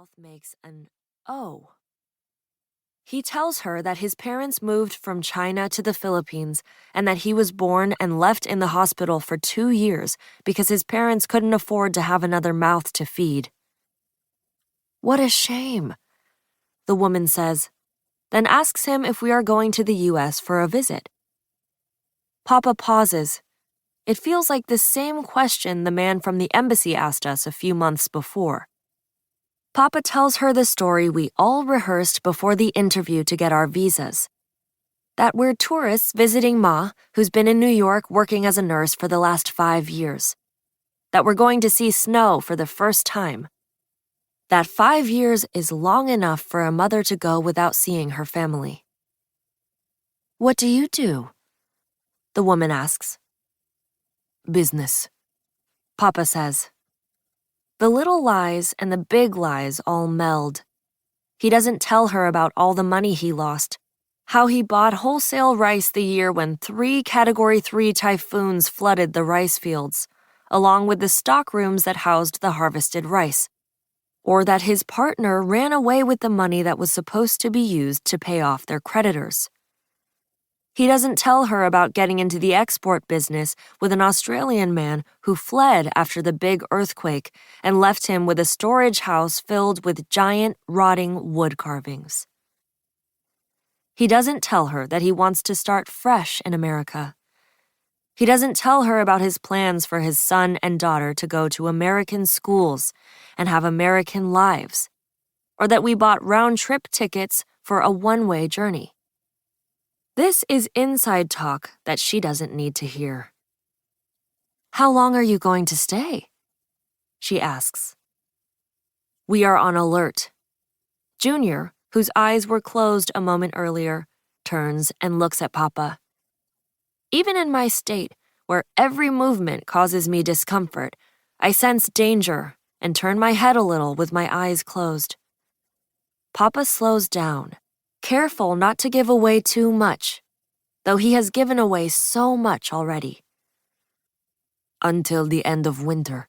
mouth makes an O. He tells her that his parents moved from China to the Philippines and that he was born and left in the hospital for 2 years because his parents couldn't afford to have another mouth to feed. What a shame, the woman says, then asks him if we are going to the U.S. for a visit. Papa pauses. It feels like the same question the man from the embassy asked us a few months before. Papa tells her the story we all rehearsed before the interview to get our visas. That we're tourists visiting Ma, who's been in New York working as a nurse for the last 5 years. That we're going to see snow for the first time. That 5 years is long enough for a mother to go without seeing her family. What do you do? The woman asks. Business, Papa says. The little lies and the big lies all meld. He doesn't tell her about all the money he lost, how he bought wholesale rice the year when 3 Category 3 typhoons flooded the rice fields, along with the stockrooms that housed the harvested rice, or that his partner ran away with the money that was supposed to be used to pay off their creditors. He doesn't tell her about getting into the export business with an Australian man who fled after the big earthquake and left him with a storage house filled with giant, rotting wood carvings. He doesn't tell her that he wants to start fresh in America. He doesn't tell her about his plans for his son and daughter to go to American schools and have American lives, or that we bought round-trip tickets for a one-way journey. This is inside talk that she doesn't need to hear. How long are you going to stay? She asks. We are on alert. Junior, whose eyes were closed a moment earlier, turns and looks at Papa. Even in my state, where every movement causes me discomfort, I sense danger and turn my head a little with my eyes closed. Papa slows down, careful not to give away too much, though he has given away so much already. Until the end of winter,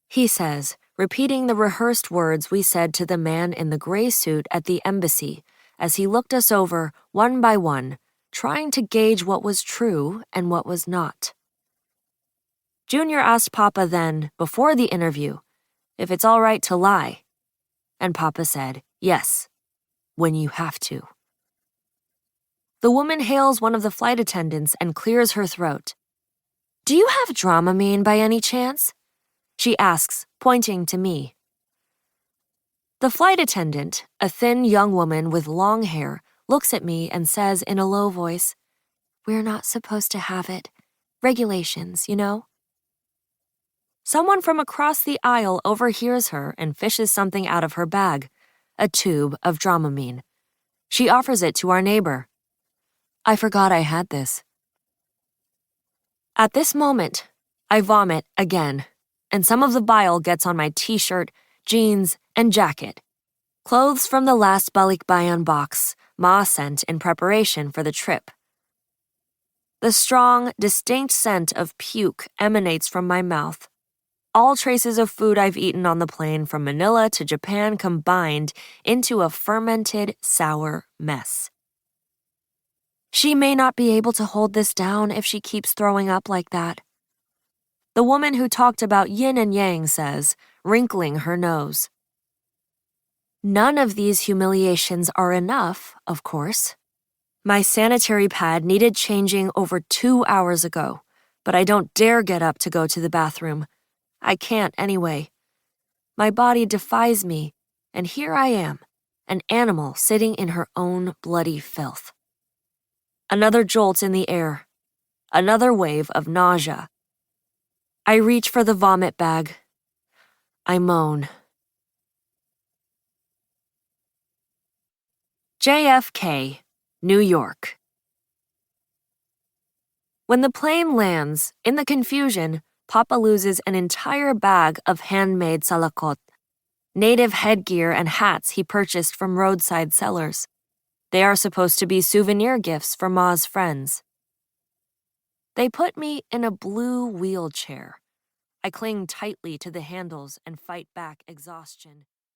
he says, repeating the rehearsed words we said to the man in the gray suit at the embassy as he looked us over one by one, trying to gauge what was true and what was not. Junior asked Papa then, before the interview, if it's all right to lie, and Papa said, yes, when you have to. The woman hails one of the flight attendants and clears her throat. Do you have Dramamine by any chance? She asks, pointing to me. The flight attendant, a thin young woman with long hair, looks at me and says in a low voice, We're not supposed to have it. Regulations, you know? Someone from across the aisle overhears her and fishes something out of her bag, a tube of Dramamine. She offers it to our neighbor. I forgot I had this. At this moment, I vomit again, and some of the bile gets on my t-shirt, jeans, and jacket. Clothes from the last balikbayan box Ma sent in preparation for the trip. The strong, distinct scent of puke emanates from my mouth. All traces of food I've eaten on the plane from Manila to Japan combined into a fermented, sour mess. She may not be able to hold this down if she keeps throwing up like that. The woman who talked about yin and yang says, wrinkling her nose. None of these humiliations are enough, of course. My sanitary pad needed changing over 2 hours ago, but I don't dare get up to go to the bathroom. I can't anyway. My body defies me, and here I am, an animal sitting in her own bloody filth. Another jolt in the air. Another wave of nausea. I reach for the vomit bag. I moan. JFK, New York. When the plane lands, in the confusion, Papa loses an entire bag of handmade salakot, native headgear and hats he purchased from roadside sellers. They are supposed to be souvenir gifts for Ma's friends. They put me in a blue wheelchair. I cling tightly to the handles and fight back exhaustion.